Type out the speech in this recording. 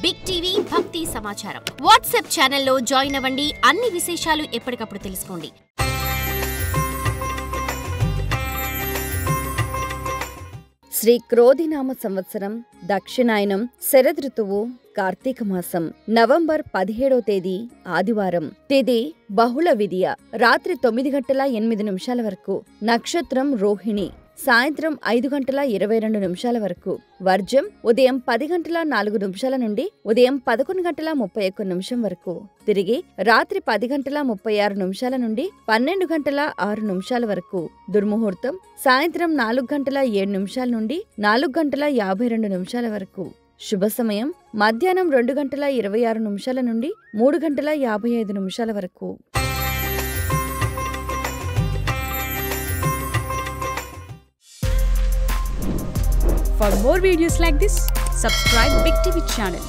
Big TV భక్తి సమాచారం WhatsApp ఛానల్లో జాయిన్ అవ్వండి. అన్ని విశేషాలు ఎప్పటికప్పుడు తెలుసుకోండి. శ్రీ క్రోధినామ సంవత్సరం దక్షిణాయనం శరదృతువు కార్తీక మాసం నవంబర్ 17వ తేదీ ఆదివారం. తిథి బహుళ విదియ. రాత్రి 9:08 వరకు. నక్షత్రం రోహిణి. సాయంత్రం 5:22 వరకు. వర్జం ఉదయం 10:04 నుండి ఉదయం 11:31 వరకు. తిరిగి రాత్రి 10:36 నుండి 12:06 వరకు. దుర్ముహూర్తం సాయంత్రం 4:07 నుండి 4:52 వరకు. శుభ సమయం మధ్యాహ్నం 2:26 నుండి 3:55 వరకు. For more videos like this, subscribe Big TV channel.